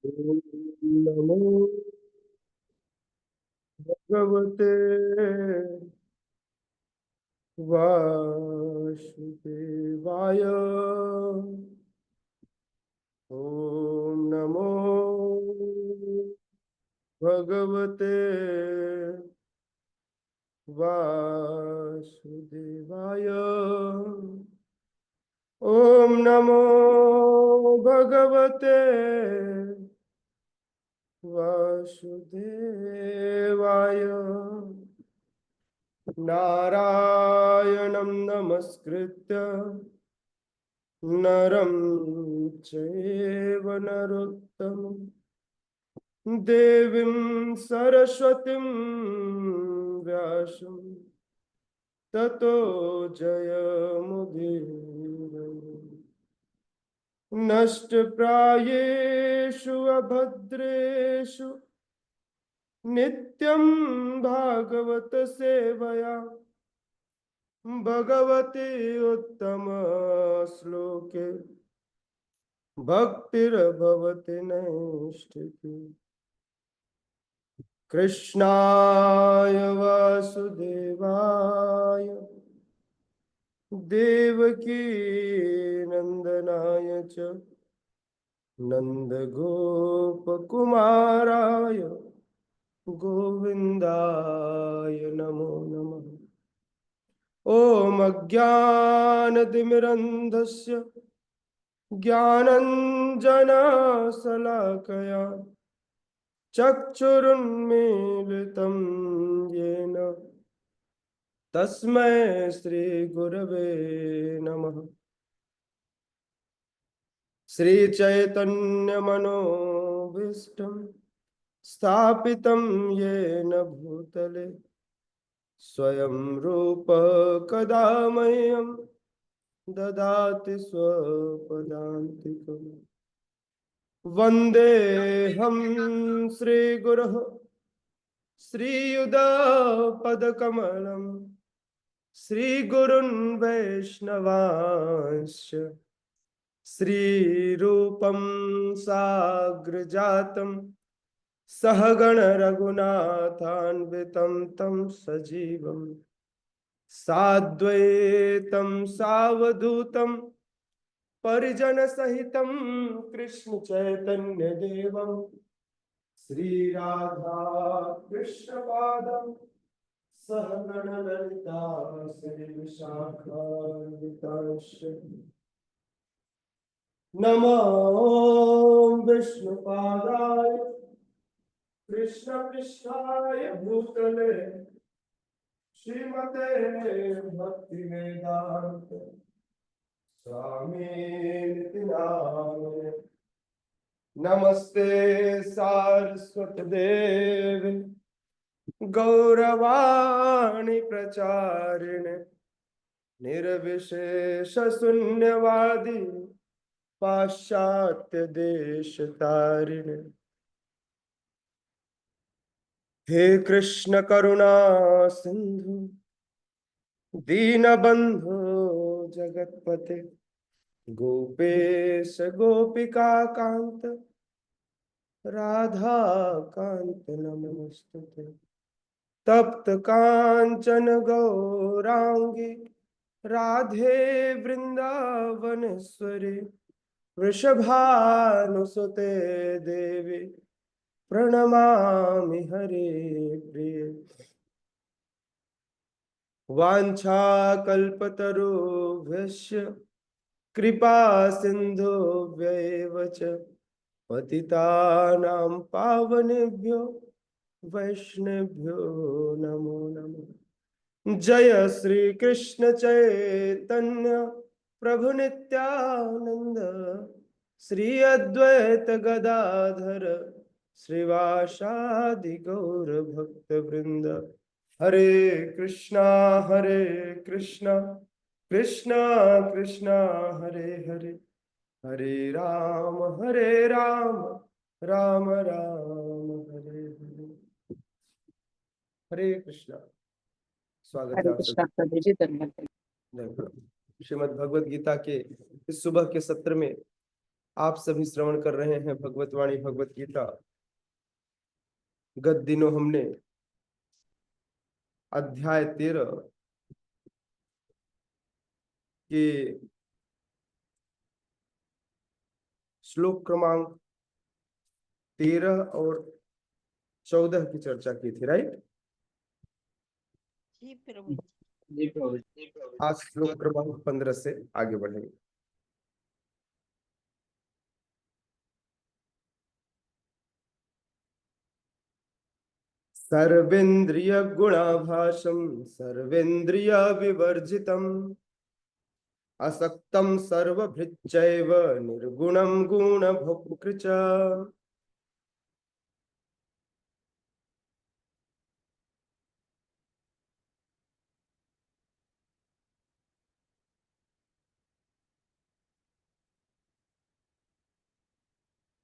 ओम नमो भगवते वासुदेवाय। ओम नमो भगवते वासुदेवाय। ओम नमो भगवते वासुदेवाय। नारायणं नमस्कृत्य नरं चैव नरोत्तमं देवीं सरस्वतीं व्यासं ततो जयमुदीरये। नष्टप्रायेषु अभद्रेषु नित्यं भागवत सेवया भगवती उत्तम श्लोके भक्तिर्भवति नैष्ठिकी। कृष्णाय वासुदेवाय देवकी नंदनाय च नंदगोपकुमाराय गोविंदाय नमो नमः। ॐ अज्ञानतिमिरन्धस्य ज्ञानञ्जनशलाकया चक्षुरुन्मीलितं येन तस्मै श्रीगुरवे नमः। श्रीचैतन्यमनोभीष्टं स्थापितं येन भूतले स्वयं रूप कदा मह्यं ददाति स्वपदान्तिकम्। वन्देऽहं श्रीगुरोः श्रीयुतपदकमलं श्रीगुरुन् वैष्णवांश्च श्रीरूपं साग्रजातं सहगण रघुनाथान्वितं तं सजीवं साद्वैतं सावधूतं परिजन सहितं कृष्ण चैतन्य देवं श्री राधा कृष्ण पादं सहगण ललिता श्री विशाखान्वितांश्च नमो विष्णुपादाय कृष्ण पृष्ठाय भूतले श्रीमते भक्ति वेदांत स्वामी नित्य नामिने। नमस्ते सारस्वत देवी गौरवाणी प्रचारिणे निर्विशेष शून्यवादी पाश्चात्य देश तारिणे। हे कृष्ण करुणा सिंधु दीनबंधु जगतपते गोपेश गोपिका कांत राधा कांत नमस्तुते। तप्त कांचन गौरांगी राधे वृंदावनेश्वरी वृषभानुसुते देवी प्रणमामि हरे प्रिय। वाञ्छाकल्पतरुभ्यश्च कृपा सिन्धुभ्यैव च पतितानां पावनेभ्यो वैष्णवेभ्यो नमो नमः। जय श्री कृष्ण चैतन्य प्रभु नित्यानंद श्री अद्वैत गदाधर श्रीवासादि गौर भक्त वृंद। हरे कृष्णा कृष्णा कृष्णा हरे हरे हरे राम राम राम हरे हरे। हरे कृष्णा। स्वागत है हरे आप कृष्णा सभी। प्रभु जी, धन्यवाद। श्रीमद् भगवद गीता के इस सुबह के सत्र में आप सभी श्रवण कर रहे हैं भगवत वाणी भगवत गीता। गत दिनों हमने अध्याय 13 के श्लोक क्रमांक 13 और 14 की चर्चा की थी, राइट? जी प्रभु जी। जी प्रभु जी। आज श्लोक क्रमांक 15 से आगे बढ़ेंगे। सर्वेन्द्रिय गुणाभासम सर्वेन्द्रिय विवर्जितम असक्तम सर्वभृच्चैव निर्गुणं गुणभोक्तृ च।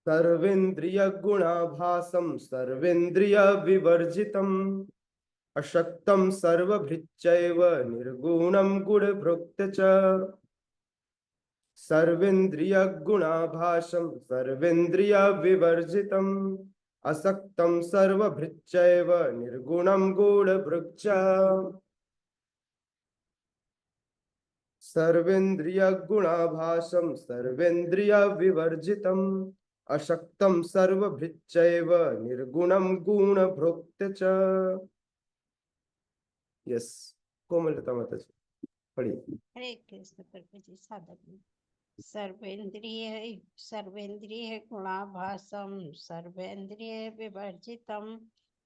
सर्वेन्द्रिय गुणाभासम सर्वेन्द्रिय विवर्जितम अशक्तम सर्वभृच्चैव निर्गुणं गुणभोक्त च। सर्वेन्द्रिय गुणाभासम सर्वेन्द्रिय विवर्जितम असक्तम सर्वभृच्चैव निर्गुणं गुणभोक्त च। सर्वेन्द्रिय गुणाभासम सर्वेन्द्रिय विवर्जितम अशक्तम सर्वभृच्चैव निर्गुणं गुणभोक्त च। यस, कोमलता माता जी पढ़िए। हरे कृष्ण प्रभु जी। साधक में सर्वेन्द्रिय गुणाभासम सर्वेन्द्रिय विवर्जितम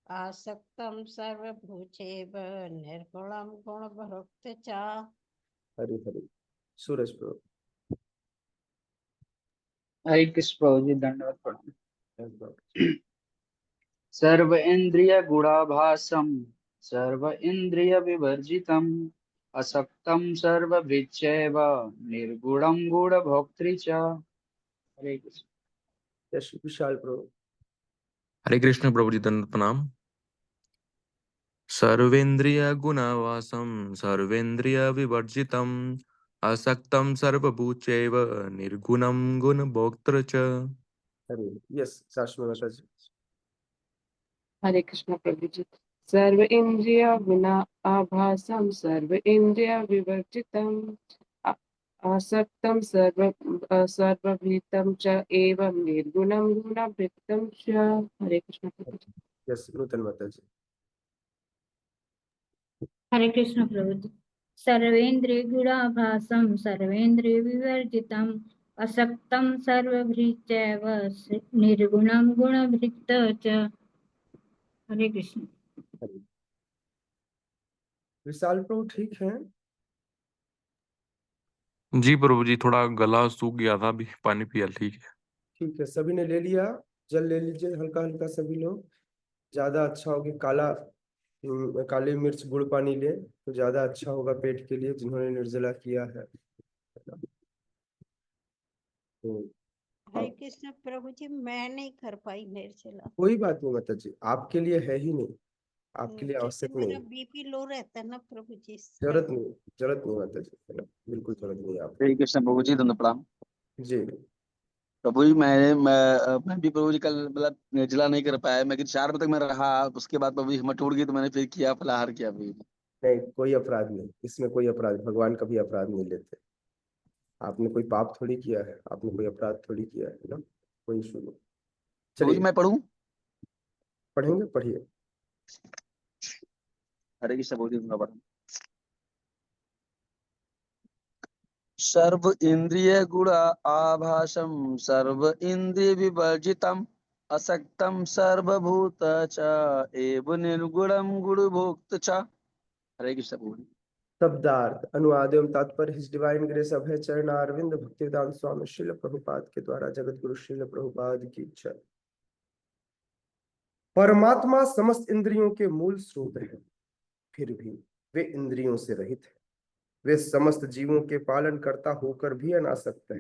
आसक्तम सर्वभूतेव निर्गुणं गुणभोक्त च। हरे हरे। सूरज प्रभु। हरे कृष्ण प्रभु जी, दंडवत प्रणाम। Yes, Lord. सर्व इंद्रिय गुणाभासम सर्व इंद्रिय विवर्जितम असक्तम सर्वभृच्चैव निर्गुणं गुणभोक्तृ च। हरे कृष्ण। यश विशाल प्रभु। हरे कृष्ण प्रभु जी, दंड प्रणाम। सर्वेन्द्रिय गुणवासम सर्वेन्द्रिय विवर्जितम असक्तम सर्वभूचैव निर्गुणं गुणभोक्तृ च। हरे यस साश्मी माता जी। हरे कृष्ण प्रभु जी। सर्व इंद्रिय गुना आभासम सर्व इंद्रिय विवर्जितम आसक्तम सर्वभूतम च एवं निर्गुणं गुणभृत्तम च। हरे कृष्ण प्रभु जी। यस नूतन माता जी। हरे कृष्ण प्रभु जी। सर्वेन्द्रिय गुणाभासम सर्वेन्द्रिय विवर्जितम असक्तम सर्वभृच्चैव निर्गुणं गुणभृत्त च। हरे कृष्ण। हरे। विशाल प्रभु ठीक है? जी प्रभु जी, थोड़ा गला सूख गया था, अभी पानी पिया, ठीक है। ठीक है, सभी ने ले लिया? जल ले लीजिए हल्का हल्का सभी लोग। ज्यादा अच्छा होगा काली मिर्च गुड़ पानी ले तो ज्यादा अच्छा होगा पेट के लिए, जिन्होंने निर्जला किया है। तो हरे अब कृष्ण प्रभु जी। मैं नहीं कर पाई निर्जला, कोई बात नहीं माता जी, आपके लिए है ही नहीं, आपके लिए क्योंकि आवश्यक मेरा नहीं। बीपी लो रहता है ना प्रभु जी, इस जरूरत कारण। नहीं, जरूरत नहीं माता जी, है ना? बिल्कुल जरूरत नहीं आप। हरे कृष्ण प्रभु जी, दंड प्रणाम। जी। प्रभु जी, मैं भी प्रभु जी कल मतलब निर्जला नहीं कर पाया, मैं कि 4 बजे तक मैं रहा, उसके बाद प्रभु जी हिम्मत टूट गई तो मैंने फिर किया, फलाहार किया प्रभु जी। नहीं, कोई अपराध नहीं इसमें, कोई अपराध, भगवान कभी अपराध नहीं लेते। आपने कोई पाप थोड़ी किया है, आपने कोई अपराध थोड़ी किया है ना, कोई इशू नहीं। प्रभु जी चलिए मैं पढ़ूं? पढ़ेंगे, पढ़िए। हरे कृष्ण प्रभु जी, दंड प्रणाम। सर्व इंद्रिय गुण आभासम सर्व इंद्रिय विवर्जितम असक्तम सर्वभूत च एव निर्गुणम गुणभोक्त च। हरे कृष्ण प्रभु जी। शब्दार्थ अनुवाद एवं तात्पर्य। हिज डिवाइन ग्रेस अभय चरण अरविंद भक्तिवेदांत स्वामी श्रील प्रभुपाद के द्वारा जगत गुरु श्रील प्रभुपाद की इच्छा। परमात्मा समस्त इंद्रियों के मूल स्रोत है, फिर भी वे इंद्रियों से रहित है। वे समस्त जीवों के पालन करता होकर भी अनासक्त है।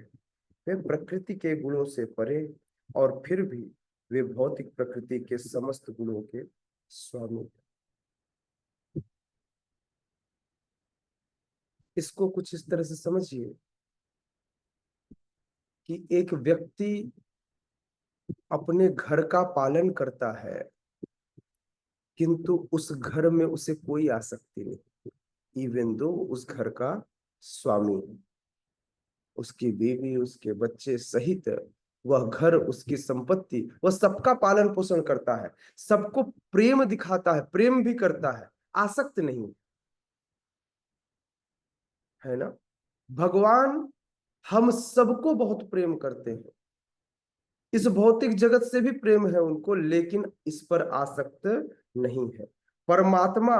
वे प्रकृति के गुणों से परे और फिर भी वे भौतिक प्रकृति के समस्त गुणों के स्वामी हैं। इसको कुछ इस तरह से समझिए कि एक व्यक्ति अपने घर का पालन करता है, किंतु उस घर में उसे कोई आसक्ति नहीं, इवन दो उस घर का स्वामी है, उसकी बीवी, उसके बच्चे सहित वह घर, उसकी संपत्ति, वह सबका पालन पोषण करता है, सबको प्रेम दिखाता है, प्रेम भी करता है, आसक्त नहीं है ना। भगवान हम सबको बहुत प्रेम करते हैं, इस भौतिक जगत से भी प्रेम है उनको, लेकिन इस पर आसक्त नहीं है। परमात्मा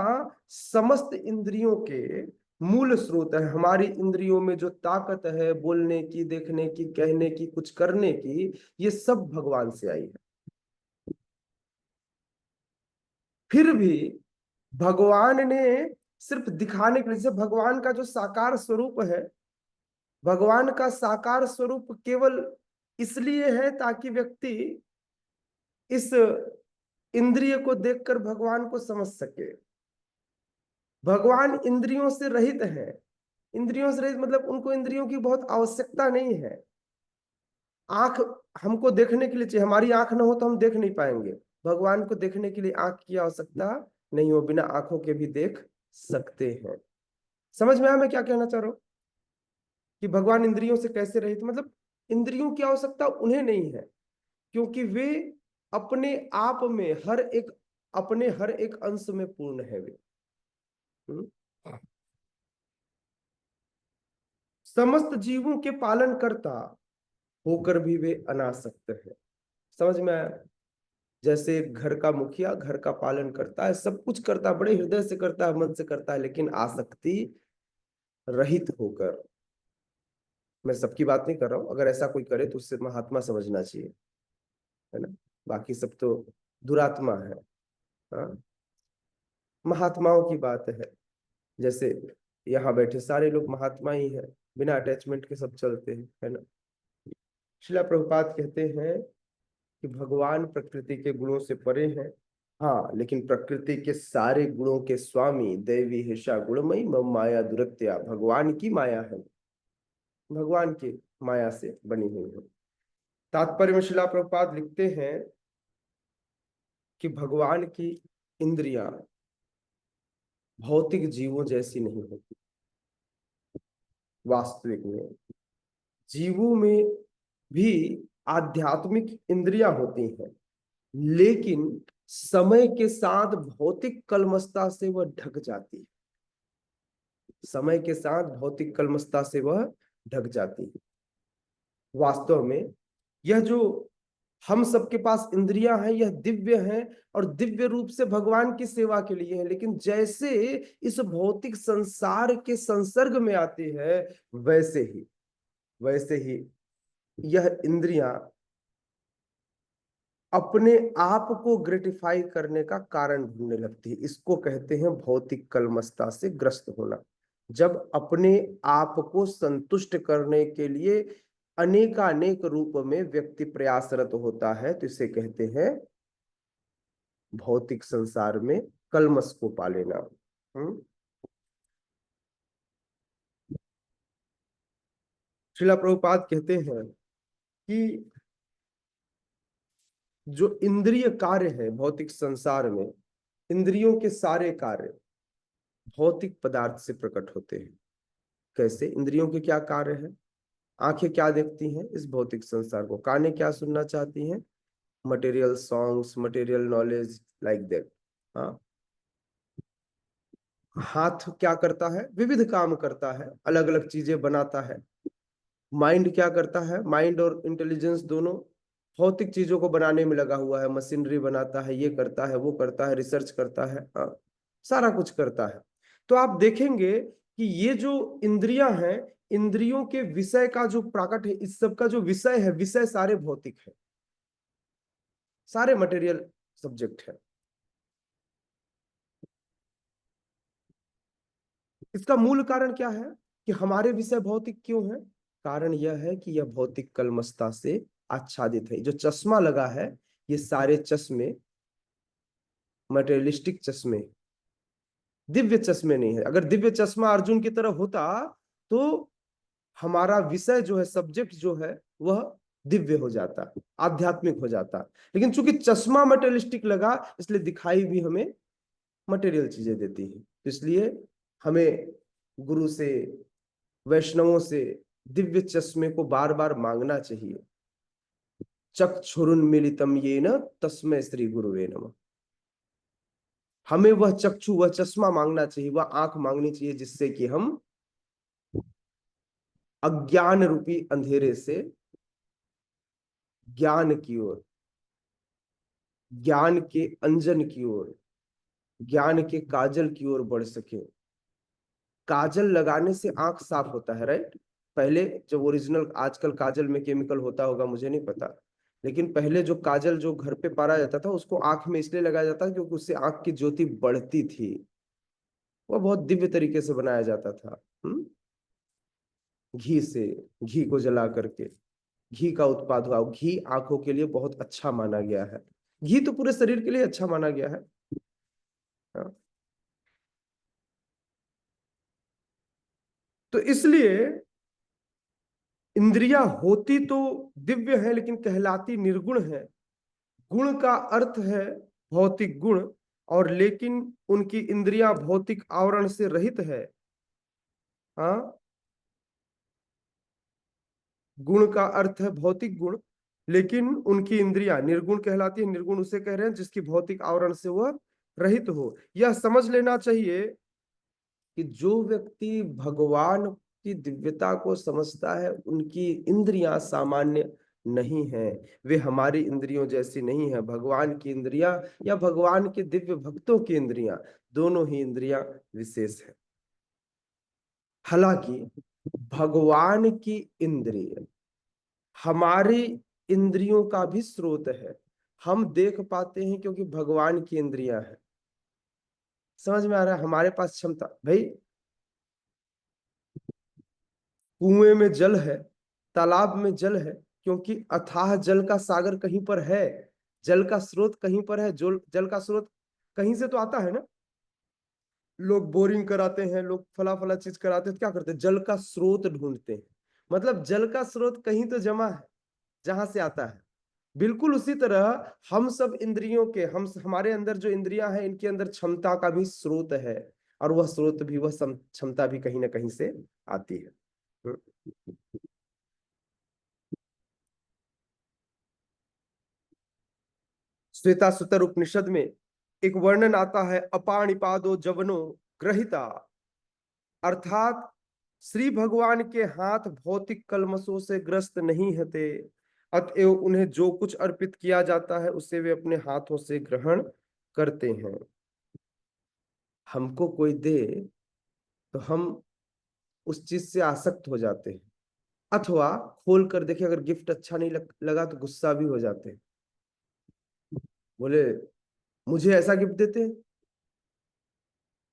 समस्त इंद्रियों के मूल स्रोत है। हमारी इंद्रियों में जो ताकत है, बोलने की, देखने की, कहने की, कुछ करने की, ये सब भगवान से आई है। फिर भी भगवान ने सिर्फ दिखाने के लिए, जैसे भगवान का जो साकार स्वरूप है, भगवान का साकार स्वरूप केवल इसलिए है ताकि व्यक्ति इस इंद्रिय को देखकर भगवान को समझ सके। भगवान इंद्रियों से रहित है। इंद्रियों से रहित मतलब उनको इंद्रियों की बहुत आवश्यकता नहीं है। आंख हमको देखने के लिए चाहिए, हमारी आंख ना हो तो हम देख नहीं पाएंगे। भगवान को देखने के लिए आंख की आवश्यकता नहीं हो, बिना आंखों के भी देख सकते हैं। समझ में आया मैं क्या कहना चाह रहा हूं कि भगवान इंद्रियों से कैसे रहित, मतलब इंद्रियों की आवश्यकता उन्हें नहीं है, क्योंकि वे अपने आप में अपने हर एक अंश में पूर्ण है। वे समस्त जीवों के पालन करता होकर भी वे अनासक्त है। समझ में आया? जैसे एक घर का मुखिया घर का पालन करता है, सब कुछ करता है, बड़े हृदय से करता है, मन से करता है, लेकिन आसक्ति रहित होकर। मैं सबकी बात नहीं कर रहा हूं, अगर ऐसा कोई करे तो उससे महात्मा समझना चाहिए, है ना। बाकी सब तो दुरात्मा है। हाँ, महात्माओं की बात है। जैसे यहाँ बैठे सारे लोग महात्मा ही हैं, बिना अटैचमेंट के सब चलते हैं, है ना। श्रील प्रभुपाद कहते हैं कि भगवान प्रकृति के गुणों से परे हैं, हाँ, लेकिन प्रकृति के सारे गुणों के स्वामी, दैवी हिषा गुणमयी मम माया दुरत्या, भगवान की माया है, भगवान की माया से बनी हुई है। तात्पर्य में श्रील प्रभुपाद लिखते हैं कि भगवान की इंद्रियां भौतिक जीवों जैसी नहीं होती। वास्तविक में जीवों में भी आध्यात्मिक इंद्रियां होती हैं, लेकिन समय के साथ भौतिक कलमशता से वह ढक जाती है। समय के साथ भौतिक कलमशता से वह ढक जाती है। वास्तव में यह जो हम सबके पास इंद्रियां हैं, यह दिव्य हैं और दिव्य रूप से भगवान की सेवा के लिए है, लेकिन जैसे इस भौतिक संसार के संसर्ग में आती है, वैसे ही यह इंद्रियां अपने आप को ग्रेटिफाई करने का कारण ढूंढने लगती है। इसको कहते हैं भौतिक कलमशता से ग्रस्त होना। जब अपने आप को संतुष्ट करने के लिए अनेकानेक रूप में व्यक्ति प्रयासरत होता है, तो इसे कहते हैं भौतिक संसार में कलमश को पा लेना। श्रील प्रभुपाद कहते हैं कि जो इंद्रिय कार्य है भौतिक संसार में, इंद्रियों के सारे कार्य भौतिक पदार्थ से प्रकट होते हैं। कैसे? इंद्रियों के क्या कार्य है? आंखें क्या देखती हैं? इस भौतिक संसार को। कानें क्या सुनना चाहती हैं? Material songs, material knowledge, like that. हाँ, हाथ क्या करता है? विविध काम करता है, अलग अलग चीजें बनाता है। माइंड क्या करता है? माइंड और इंटेलिजेंस दोनों भौतिक चीजों को बनाने में लगा हुआ है, मशीनरी बनाता है, ये करता है, वो करता है, रिसर्च करता है, सारा कुछ करता है। तो आप देखेंगे कि ये जो इंद्रियां हैं, इंद्रियों के विषय का जो प्राकट है, इस सब का जो विषय है, विषय सारे भौतिक है, सारे मटेरियल सब्जेक्ट है। इसका मूल कारण क्या है कि हमारे विषय भौतिक क्यों है? कारण यह है कि यह भौतिक कलमशता से आच्छादित है। जो चश्मा लगा है, ये सारे चश्मे मटेरियलिस्टिक चश्मे, दिव्य चश्मे नहीं है। अगर दिव्य चश्मा अर्जुन की तरह होता तो हमारा विषय जो है, सब्जेक्ट जो है, वह दिव्य हो जाता, आध्यात्मिक हो जाता। लेकिन चूंकि चश्मा मटेरियलिस्टिक लगा, इसलिए दिखाई भी हमें मटेरियल चीजें देती है। इसलिए हमें गुरु से, वैष्णवों से दिव्य चश्मे को बार बार मांगना चाहिए। चक्षुरुन्मीलितम येन तस्मै श्री गुरुवे नमः। हमें वह चक्षु, वह चश्मा मांगना चाहिए, वह आंख मांगनी चाहिए, जिससे कि हम अज्ञान रूपी अंधेरे से ज्ञान की ओर, ज्ञान के अंजन की ओर, ज्ञान के काजल की ओर बढ़ सके। काजल लगाने से आंख साफ होता है, राइट? पहले जब ओरिजिनल, आजकल काजल में केमिकल होता होगा मुझे नहीं पता, लेकिन पहले जो काजल जो घर पे पारा जाता था, उसको आंख में इसलिए लगाया जाता था क्योंकि उससे आंख की ज्योति बढ़ती थी। वो बहुत दिव्य तरीके से बनाया जाता था। घी से, घी को जला करके घी का उत्पाद हुआ। घी आंखों के लिए बहुत अच्छा माना गया है। घी तो पूरे शरीर के लिए अच्छा माना गया है। तो इसलिए इंद्रियां होती तो दिव्य है, लेकिन कहलाती निर्गुण है। गुण का अर्थ है भौतिक गुण, और लेकिन उनकी इंद्रियां भौतिक आवरण से रहित है। हाँ, गुण का अर्थ है भौतिक गुण, लेकिन उनकी इंद्रियां निर्गुण कहलाती है। निर्गुण उसे कह रहे हैं जिसकी भौतिक आवरण से वह रहित हो। यह समझ लेना चाहिए कि जो व्यक्ति भगवान की दिव्यता को समझता है, उनकी इंद्रियां सामान्य नहीं है, वे हमारी इंद्रियों जैसी नहीं है। भगवान की इंद्रियां या भगवान के दिव्य भक्तों की इंद्रियां, दोनों ही इंद्रियां विशेष है। हालांकि भगवान की इंद्रिय हमारी इंद्रियों का भी स्रोत है। हम देख पाते हैं क्योंकि भगवान की इंद्रियां हैं। समझ में आ रहा है? हमारे पास क्षमता, भाई कुएं में जल है, तालाब में जल है, क्योंकि अथाह जल का सागर कहीं पर है, जल का स्रोत कहीं पर है। जो जल का स्रोत कहीं से तो आता है ना। लोग बोरिंग कराते हैं, लोग फला फला चीज कराते हैं, तो क्या करते हैं? जल का स्रोत ढूंढते हैं। मतलब जल का स्रोत कहीं तो जमा है जहां से आता है। बिल्कुल उसी तरह हम सब इंद्रियों के, हमारे अंदर जो इंद्रियां हैं, इनके अंदर क्षमता का भी स्रोत है, और वह स्रोत भी, वह क्षमता भी कहीं ना कहीं से आती है। श्वेता सुतर उपनिषद में एक वर्णन आता है, अपाणिपादो जवनो ग्रहिता, अर्थात श्री भगवान के हाथ भौतिक कलमशों से ग्रस्त नहीं होते, अतएव उन्हें जो कुछ अर्पित किया जाता है उसे वे अपने हाथों से ग्रहण करते हैं। हमको कोई दे तो हम उस चीज से आसक्त हो जाते हैं, अथवा खोल कर देखे, अगर गिफ्ट अच्छा नहीं लगा तो गुस्सा भी हो जाते हैं। बोले मुझे ऐसा गिफ्ट देते हैं,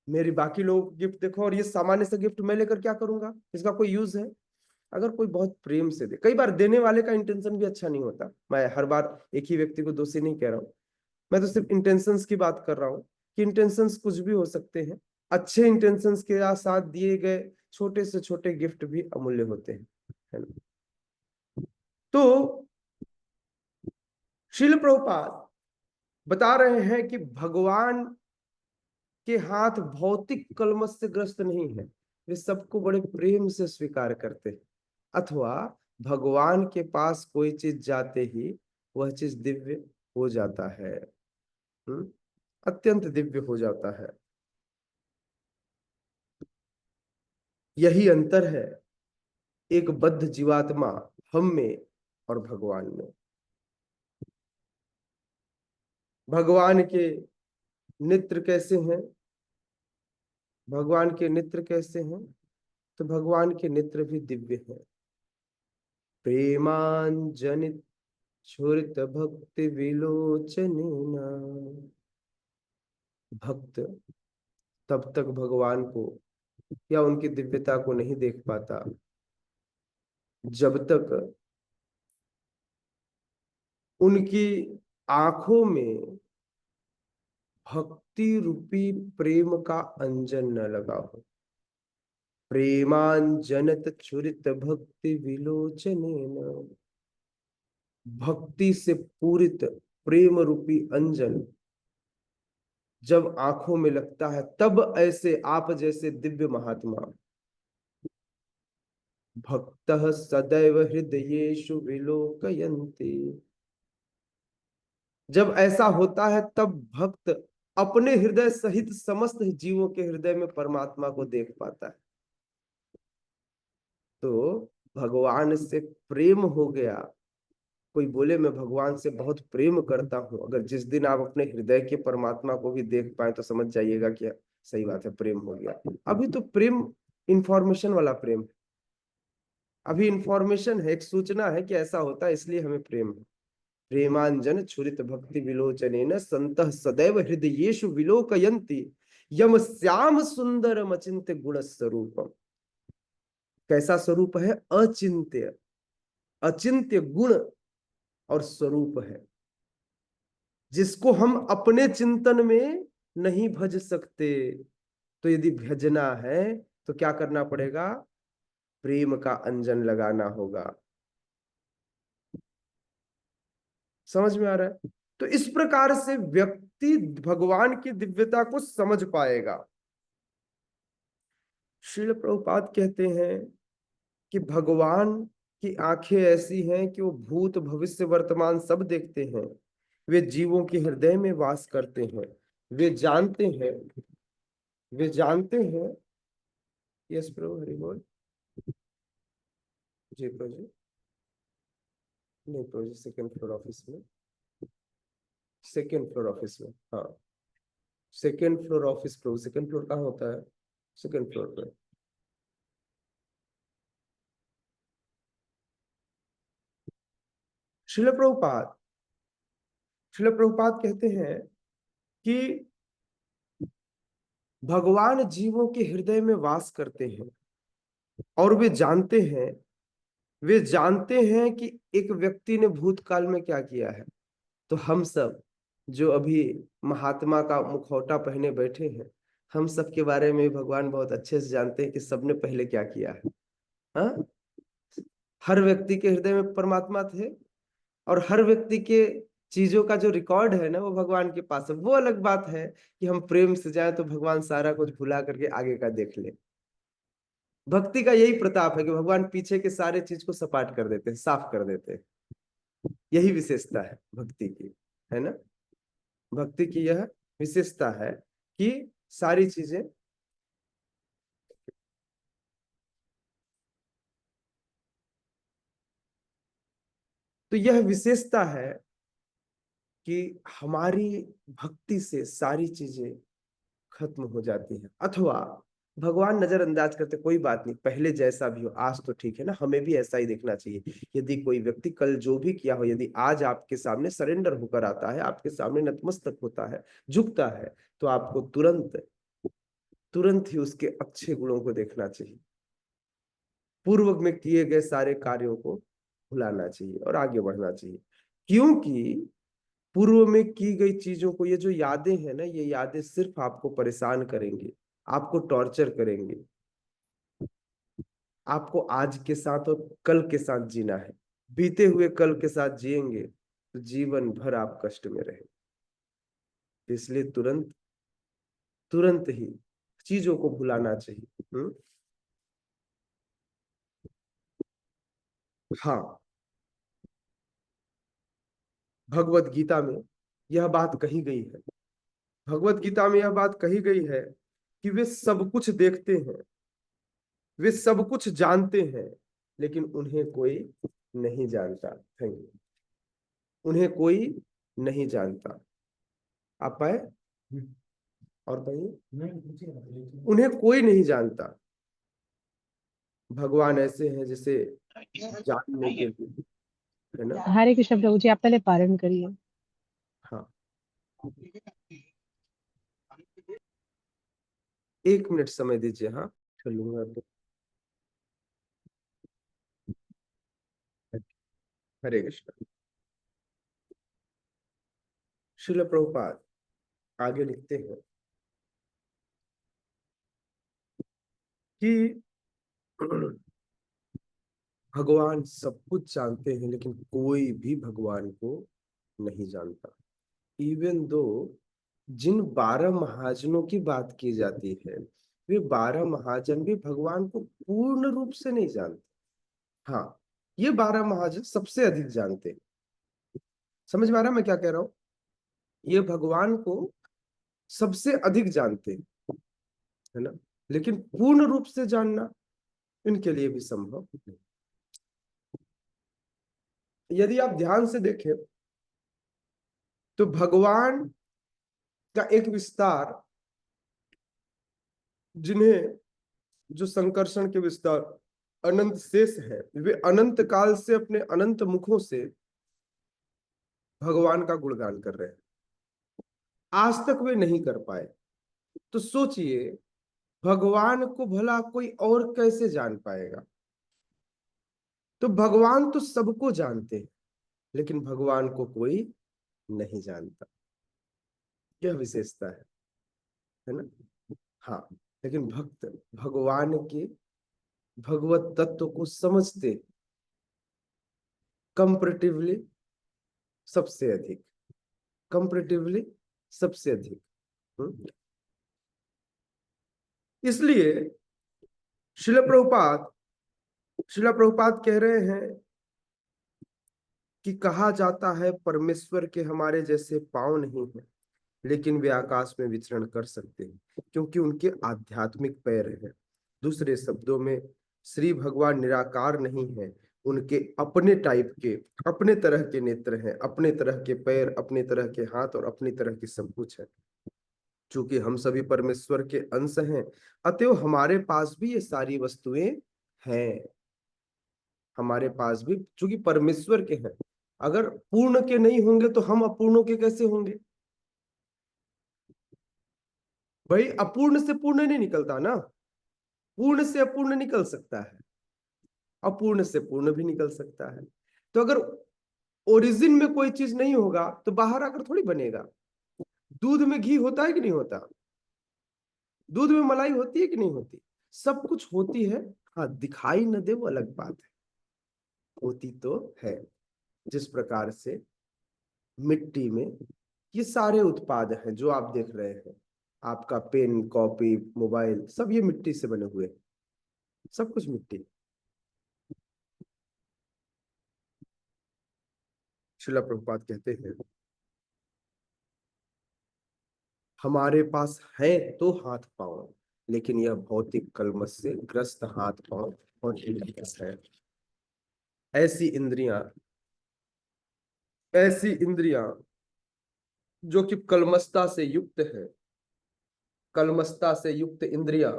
मेरी बाकी लोगों को गिफ्ट देखो, और ये सामान्य सा गिफ्ट मैं लेकर क्या करूंगा? इसका कोई यूज है? अगर कोई बहुत प्रेम से दे, कई बार देने वाले का इंटेंशन भी अच्छा नहीं होता। मैं हर बार एक ही व्यक्ति को दोषी नहीं कह रहा हूँ, मैं तो सिर्फ इंटेंशंस की बात कर रहा हूँ कि इंटेंशंस कुछ भी हो सकते हैं। अच्छे इंटेंशंस के साथ दिए गए छोटे से छोटे गिफ्ट भी अमूल्य होते हैं, है ना? तो श्रील प्रभुपाद बता रहे हैं कि भगवान के हाथ भौतिक कलमश से ग्रस्त नहीं है, वे सबको बड़े प्रेम से स्वीकार करते हैं। अथवा भगवान के पास कोई चीज जाते ही वह चीज दिव्य हो जाता है, अत्यंत दिव्य हो जाता है। यही अंतर है एक बद्ध जीवात्मा हम में और भगवान में। भगवान के नेत्र कैसे हैं? भगवान के नेत्र कैसे हैं? तो भगवान के नेत्र भी दिव्य हैं। प्रेमांजनित छुरित भक्ति विलोचनेना। भक्त तब तक भगवान को या उनकी दिव्यता को नहीं देख पाता जब तक उनकी आंखों में भक्ति रूपी प्रेम का अंजन न लगा हो। प्रेमांजनत छुरित भक्ति विलोचनेन। भक्ति से पूरित प्रेम रूपी अंजन जब आंखों में लगता है, तब ऐसे आप जैसे दिव्य महात्मा भक्तः सदैव हृदयेषु विलोकयन्ति। जब ऐसा होता है तब भक्त अपने हृदय सहित समस्त जीवों के हृदय में परमात्मा को देख पाता है। तो भगवान से प्रेम हो गया। कोई बोले मैं भगवान से बहुत प्रेम करता हूं, अगर जिस दिन आप अपने हृदय के परमात्मा को भी देख पाए तो समझ जाइएगा कि सही बात है, प्रेम हो गया। अभी तो प्रेम इंफॉर्मेशन वाला प्रेम है, अभी इंफॉर्मेशन है, एक सूचना है कि ऐसा होता है, इसलिए हमें प्रेम है। प्रेमांजन छुरित भक्ति विलोचनेन संतः सदैव हृदयेषु विलोकयन्ति यम श्याम सुंदरम अचिंत्य गुण स्वरूपम। कैसा स्वरूप है? अचिंत्य, अचिंत्य गुण और स्वरूप है, जिसको हम अपने चिंतन में नहीं भज सकते। तो यदि भजना है तो क्या करना पड़ेगा? प्रेम का अंजन लगाना होगा। समझ में आ रहा है? तो इस प्रकार से व्यक्ति भगवान की दिव्यता को समझ पाएगा। श्रील प्रभुपाद कहते हैं कि भगवान की आंखें ऐसी हैं कि वो भूत भविष्य वर्तमान सब देखते हैं। वे जीवों के हृदय में वास करते हैं। वे जानते हैं, वे जानते हैं। यस प्रभु, हरि बोल। जी प्रभु जी। नहीं प्रभु जी, सेकेंड फ्लोर ऑफिस में, सेकेंड फ्लोर ऑफिस में। हाँ, सेकेंड फ्लोर ऑफिस प्रभु। सेकेंड फ्लोर कहाँ होता है? सेकेंड फ्लोर पे। श्रील प्रभुपाद, श्रील प्रभुपाद कहते हैं कि भगवान जीवों के हृदय में वास करते हैं और वे जानते हैं, वे जानते हैं कि एक व्यक्ति ने भूतकाल में क्या किया है। तो हम सब जो अभी महात्मा का मुखौटा पहने बैठे हैं, हम सब के बारे में भगवान बहुत अच्छे से जानते हैं कि सबने पहले क्या किया है। हाँ, हर व्यक्ति के हृदय में परमात्मा थे और हर व्यक्ति के चीजों का जो रिकॉर्ड है ना, वो भगवान के पास है। वो अलग बात है कि हम प्रेम से जाए तो भगवान सारा कुछ भुला करके आगे का देख ले। भक्ति का यही प्रताप है कि भगवान पीछे के सारे चीज को सपाट कर देते हैं, साफ कर देते हैं। यही विशेषता है भक्ति की, है ना? भक्ति की यह विशेषता है कि सारी चीजें, तो यह विशेषता है कि हमारी भक्ति से सारी चीजें खत्म हो जाती हैं। अथवा भगवान नजरअंदाज करते, कोई बात नहीं, पहले जैसा भी हो आज तो ठीक है ना, हमें भी ऐसा ही देखना चाहिए। यदि कोई व्यक्ति कल जो भी किया हो, यदि आज आपके सामने सरेंडर होकर आता है, आपके सामने नतमस्तक होता है, झुकता है, तो आपको तुरंत तुरंत ही उसके अच्छे गुणों को देखना चाहिए। पूर्व में किए गए सारे कार्यों को भुलाना चाहिए और आगे बढ़ना चाहिए। क्योंकि पूर्व में की गई चीजों को, ये जो यादें हैं ना, ये यादें सिर्फ आपको परेशान करेंगी, आपको टॉर्चर करेंगे। आपको आज के साथ और कल के साथ जीना है। बीते हुए कल के साथ जिएंगे तो जीवन भर आप कष्ट में रहेंगे। इसलिए तुरंत तुरंत ही चीजों को भुलाना चाहिए। हाँ, भगवत गीता में यह बात कही गई है। भगवत गीता में यह बात कही गई है कि वे सब कुछ देखते हैं, वे सब कुछ जानते हैं, लेकिन उन्हें कोई नहीं जानता। Thank you. उन्हें कोई नहीं जानता। आप पाए और भाई, उन्हें कोई नहीं जानता। भगवान ऐसे हैं जिसे जानने के लिए, है ना? हरे कृष्ण प्रभु जी, आप पहले पारण करिए। हाँ, 1 मिनट समय दीजिए। हाँ, चलूंगा तो। हरे कृष्ण। श्रील प्रभुपाद आगे लिखते हैं कि भगवान सब कुछ जानते हैं, लेकिन कोई भी भगवान को नहीं जानता। इवन दो जिन 12 महाजनों की बात की जाती है, वे 12 महाजन भी भगवान को पूर्ण रूप से नहीं जानते। हाँ, ये 12 महाजन सबसे अधिक जानते हैं। समझ में आ रहा मैं क्या कह रहा हूं? ये भगवान को सबसे अधिक जानते हैं, है ना, लेकिन पूर्ण रूप से जानना इनके लिए भी संभव नहीं। यदि आप ध्यान से देखें तो भगवान का एक विस्तार, जिन्हें जो संकर्षण के विस्तार अनंत शेष है, वे अनंत काल से अपने अनंत मुखों से भगवान का गुणगान कर रहे हैं। आज तक वे नहीं कर पाए। तो सोचिए, भगवान को भला कोई और कैसे जान पाएगा? तो भगवान तो सबको जानते हैं, लेकिन भगवान को कोई नहीं जानता। यह विशेषता है ना? हाँ, लेकिन भक्त भगवान के भगवत तत्व को समझते कंपैरेटिवली सबसे अधिक, कंपैरेटिवली सबसे अधिक। इसलिए श्रील प्रभुपाद कह रहे हैं कि कहा जाता है परमेश्वर के हमारे जैसे पांव नहीं है, लेकिन वे आकाश में विचरण कर सकते हैं, क्योंकि उनके आध्यात्मिक पैर हैं। दूसरे शब्दों में, श्री भगवान निराकार नहीं है, उनके अपने टाइप के, अपने तरह के नेत्र हैं, अपने तरह के पैर, अपने तरह के हाथ और अपनी तरह की सब कुछ है। चूंकि हम सभी परमेश्वर के अंश हैं, अतएव हमारे पास भी ये सारी वस्तुएं हैं। हमारे पास भी चूंकि परमेश्वर के हैं। अगर पूर्ण के नहीं होंगे तो हम अपूर्णों के कैसे होंगे? भाई, अपूर्ण से पूर्ण नहीं निकलता ना, पूर्ण से अपूर्ण निकल सकता है, अपूर्ण से पूर्ण भी निकल सकता है। तो अगर ओरिजिन में कोई चीज नहीं होगा तो बाहर आकर थोड़ी बनेगा। दूध में घी होता है कि नहीं होता? दूध में मलाई होती है कि नहीं होती? सब कुछ होती है। हाँ, दिखाई न दे वो अलग बात है, होती तो है। जिस प्रकार से मिट्टी में ये सारे उत्पाद हैं जो आप देख रहे हैं, आपका पेन, कॉपी, मोबाइल, सब ये मिट्टी से बने हुए, सब कुछ मिट्टी। श्रील प्रभुपाद कहते हैं, हमारे पास है तो हाथ पांव, लेकिन यह भौतिक कलमश से ग्रस्त हाथ पांव और इंद्रियां है। ऐसी इंद्रियां जो कि कलमशता से युक्त है, कलमशता से युक्त इंद्रियां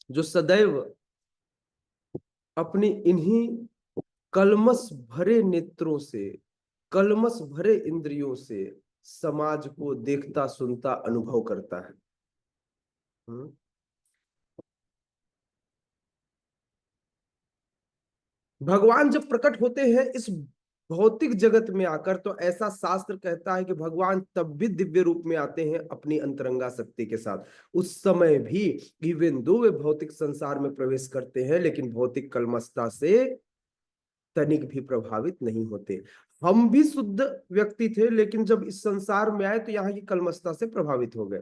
जो सदैव अपनी इन्हीं कलमश भरे नेत्रों से, कलमश भरे इंद्रियों से समाज को देखता, सुनता, अनुभव करता है। भगवान जब प्रकट होते हैं इस भौतिक जगत में आकर, तो ऐसा शास्त्र कहता है कि भगवान तब भी दिव्य रूप में आते हैं अपनी अंतरंगा शक्ति के साथ। उस समय भी इवन दो वे भौतिक संसार में प्रवेश करते हैं, लेकिन भौतिक कलमशता से तनिक भी प्रभावित नहीं होते। हम भी शुद्ध व्यक्ति थे, लेकिन जब इस संसार में आए तो यहाँ की कलमशता से प्रभावित हो गए,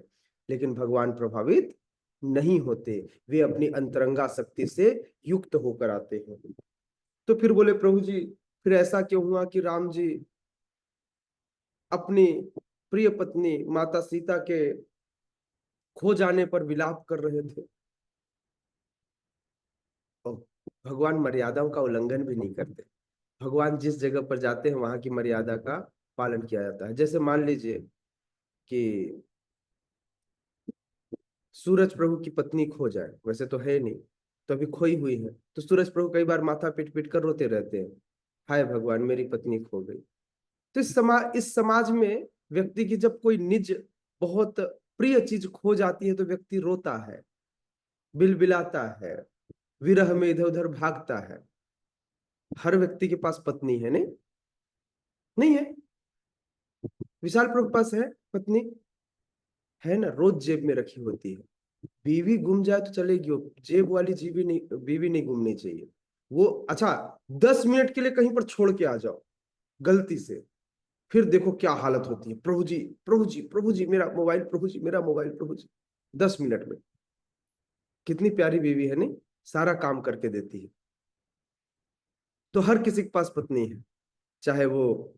लेकिन भगवान प्रभावित नहीं होते, वे अपनी अंतरंगा शक्ति से युक्त होकर आते हैं। तो फिर बोले, प्रभु जी फिर ऐसा क्यों हुआ कि राम जी अपनी प्रिय पत्नी माता सीता के खो जाने पर विलाप कर रहे थे? भगवान मर्यादाओं का उल्लंघन भी नहीं करते। भगवान जिस जगह पर जाते हैं वहां की मर्यादा का पालन किया जाता है। जैसे मान लीजिए कि सूरज प्रभु की पत्नी खो जाए, वैसे तो है नहीं, तो अभी खोई हुई है, तो सूरज प्रभु कई बार माथा पीट पीट कर रोते रहते हैं, हाय भगवान मेरी पत्नी खो गई। तो इस समाज में व्यक्ति की जब कोई निज बहुत प्रिय चीज खो जाती है तो व्यक्ति रोता है, बिलबिलाता है, विरह में इधर उधर भागता है। हर व्यक्ति के पास पत्नी है नहीं है? विशाल प्रभु के पास है पत्नी, है ना, रोज जेब में रखी होती है। बीवी गुम जाए तो चलेगी, जेब वाली बीवी नहीं गुमनी चाहिए। वो अच्छा 10 मिनट के लिए कहीं पर छोड़ के आ जाओ गलती से, फिर देखो क्या हालत होती है। प्रभु जी प्रभु जी प्रभु जी मेरा मोबाइल, प्रभु जी मेरा मोबाइल, प्रभु जी। 10 मिनट में कितनी प्यारी बीवी है, नहीं? सारा काम करके देती है। तो हर किसी के पास पत्नी है, चाहे वो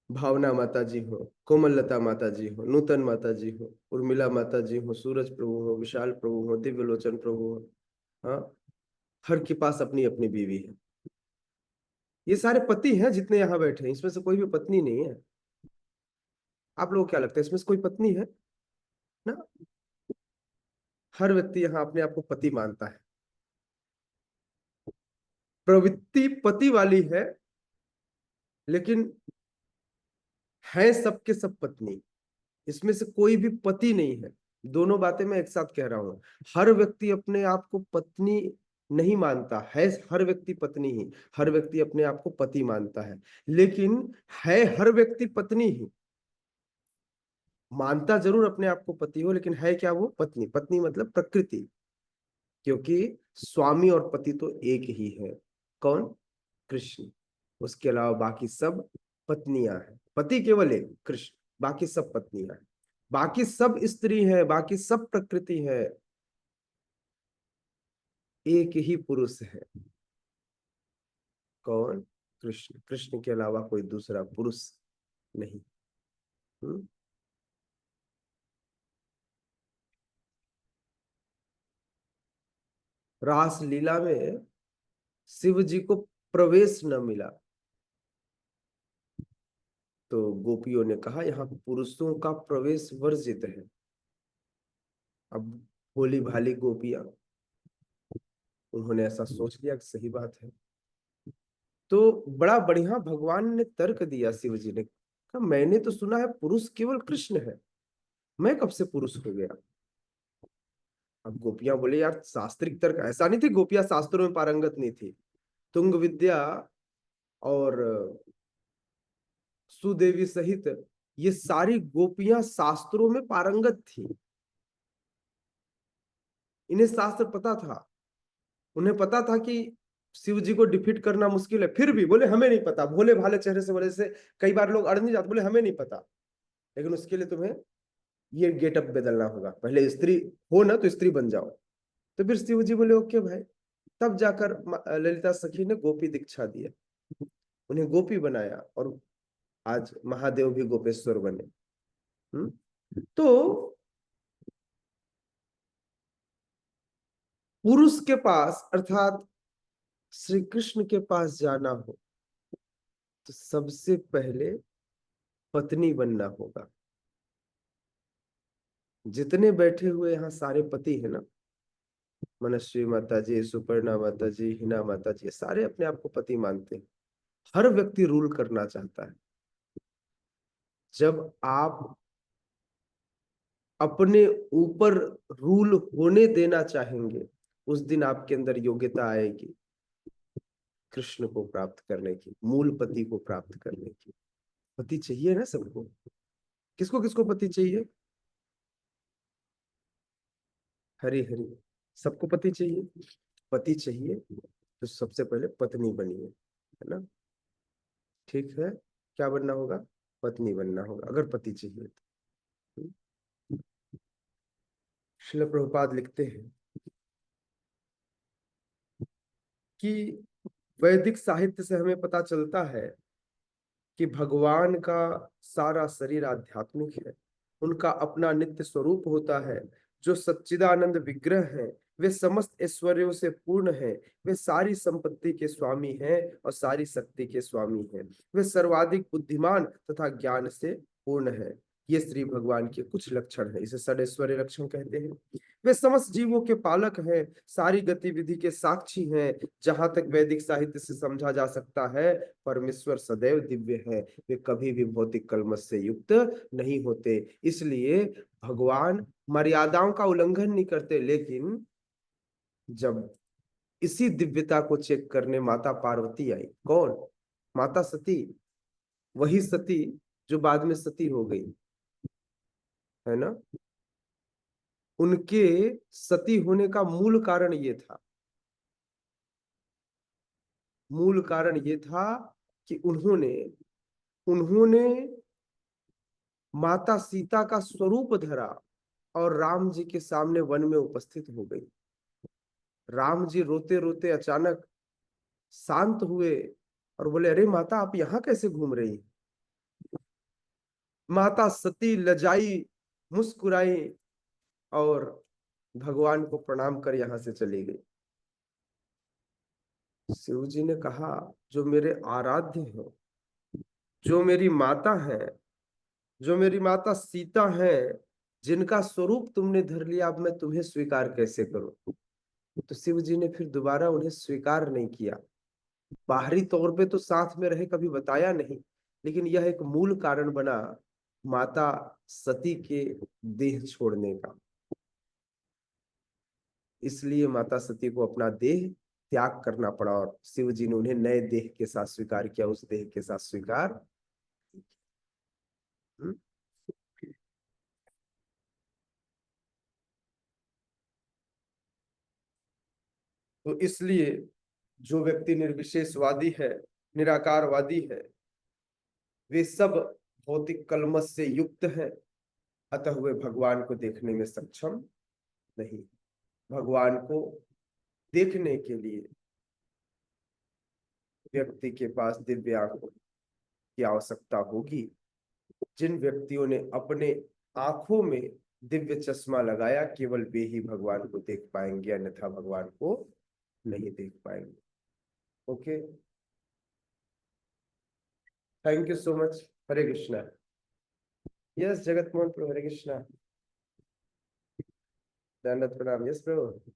भावना माता जी हो, कोमललता माता जी हो, नूतन माता जी हो, उर्मिला माता जी हो, सूरज प्रभु हो, विशाल प्रभु हो, दिव्यलोचन प्रभु हो। हाँ, हर के पास अपनी अपनी बीवी है। ये सारे पति हैं जितने यहाँ बैठे हैं, इसमें से कोई भी पत्नी नहीं है। आप लोगों को क्या लगता है, इसमें से कोई पत्नी है ना? हर व्यक्ति यहाँ अपने आप को पति मानता है। प्रवृत्ति पति वाली है, लेकिन है सबके सब पत्नी। इसमें से कोई भी पति नहीं है। दोनों बातें मैं एक साथ कह रहा हूं। हर व्यक्ति अपने आप को पत्नी नहीं मानता है, हर व्यक्ति पत्नी ही, हर व्यक्ति अपने आप को पति मानता है। लेकिन है हर व्यक्ति पत्नी ही, मानता जरूर अपने आप को पति हो, लेकिन है क्या वो पत्नी। पत्नी मतलब प्रकृति, क्योंकि स्वामी और पति तो एक ही है। कौन? कृष्ण। उसके अलावा बाकी सब पत्नियां हैं। पति केवल एक कृष्ण, बाकी सब पत्नियां हैं, बाकी सब स्त्री है, बाकी सब प्रकृति है। एक ही पुरुष है। कौन? कृष्ण। कृष्ण के अलावा कोई दूसरा पुरुष नहीं। रास लीला में शिव जी को प्रवेश न मिला, तो गोपियों ने कहा यहाँ पुरुषों का प्रवेश वर्जित है। अब भोली भाली गोपियां, उन्होंने ऐसा सोच लिया कि सही बात है। तो बड़ा बढ़िया भगवान ने तर्क दिया। शिव जी ने कहा मैंने तो सुना है पुरुष केवल कृष्ण है, मैं कब से पुरुष हो गया? अब गोपियां बोले यार शास्त्रिक तर्क। ऐसा नहीं थी गोपियां शास्त्रों में पारंगत नहीं थी। तुंग विद्या और सुदेवी सहित ये सारी गोपियां शास्त्रों में पारंगत थी। इन्हें शास्त्र पता था। उन्हें पता था कि शिव जी को डिफीट करना मुश्किल है, फिर भी बोले हमें नहीं पता। भोले भाले चेहरे से बोले, से कई बार लोग अड़ नहीं जाते, बोले हमें नहीं पता, लेकिन उसके लिए तुम्हें ये गेटअप बदलना होगा। पहले स्त्री हो ना तो स्त्री बन जाओ। तो फिर शिव जी बोले ओके भाई। तब जाकर ललिता सखी ने गोपी दीक्षा दिया, उन्हें गोपी बनाया, और आज महादेव भी गोपेश्वर बने। तो पुरुष के पास अर्थात श्री कृष्ण के पास जाना हो तो सबसे पहले पत्नी बनना होगा। जितने बैठे हुए यहाँ सारे पति है ना, मनस्वी माता जी, सुपर्णा माता जी, हिना माता जी, सारे अपने आप को पति मानते हैं। हर व्यक्ति रूल करना चाहता है। जब आप अपने ऊपर रूल होने देना चाहेंगे, उस दिन आपके अंदर योग्यता आएगी कृष्ण को प्राप्त करने की, मूल पति को प्राप्त करने की। पति चाहिए ना सबको। किसको किसको पति चाहिए? हरी हरी, सबको पति चाहिए। पति चाहिए तो सबसे पहले पत्नी बनिए, है ना? ठीक है, क्या बनना होगा? पत्नी बनना होगा, अगर पति चाहिए तो। श्रील प्रभुपाद लिखते हैं कि वैदिक साहित्य से हमें पता चलता है कि भगवान का सारा शरीर आध्यात्मिक है। उनका अपना नित्य स्वरूप होता है। जो सच्चिदानंद विग्रह है, वे समस्त ऐश्वर्यों से पूर्ण है। वे सारी संपत्ति के स्वामी हैं और सारी शक्ति के स्वामी हैं। वे सर्वाधिक बुद्धिमान तथा ज्ञान से पूर्ण है। ये श्री भगवान के कुछ लक्षण है, इसे षडैश्वर्य लक्षण कहते हैं। वे समस्त जीवों के पालक हैं, सारी गतिविधि के साक्षी हैं। जहां तक वैदिक साहित्य से समझा जा सकता है, परमेश्वर सदैव दिव्य है। वे कभी भी भौतिक कल्मश से युक्त नहीं होते। इसलिए भगवान मर्यादाओं का उल्लंघन नहीं करते। लेकिन जब इसी दिव्यता को चेक करने माता पार्वती आई, कौन? माता सती, वही सती जो बाद में सती हो गई, है ना? उनके सती होने का मूल कारण ये था मूल कारण ये था कि उन्होंने उन्होंने माता सीता का स्वरूप धरा और राम जी के सामने वन में उपस्थित हो गई। राम जी रोते रोते अचानक शांत हुए और बोले, अरे माता, आप यहाँ कैसे घूम रही? माता सती लजाई, मुस्कुराई और भगवान को प्रणाम कर यहां से चली गई। शिव जी ने कहा, जो मेरे आराध्य हो, जो मेरी माता है, जो मेरी माता सीता है, जिनका स्वरूप तुमने धर लिया, अब मैं तुम्हें स्वीकार कैसे करूं? तो शिव जी ने फिर दोबारा उन्हें स्वीकार नहीं किया। बाहरी तौर पे तो साथ में रहे, कभी बताया नहीं, लेकिन यह एक मूल कारण बना माता सती के देह छोड़ने का। इसलिए माता सती को अपना देह त्याग करना पड़ा और शिव जी ने उन्हें नए देह के साथ स्वीकार किया, उस देह के साथ स्वीकार। तो इसलिए जो व्यक्ति निर्विशेषवादी है, निराकारवादी है, वे सब भौतिक कलमश से युक्त हैं, अतः वे भगवान को देखने में सक्षम नहीं। भगवान को देखने के लिए व्यक्ति के पास दिव्य आंखों की आवश्यकता होगी। जिन व्यक्तियों ने अपने आंखों में दिव्य चश्मा लगाया, केवल वे ही भगवान को देख पाएंगे, अन्यथा भगवान को नहीं देख पाएंगे। Okay, thank you so much. Hare Krishna. Yes जगत मोहन प्रभु, हरे कृष्णा। दंडवत प्रणाम। यस प्रभु।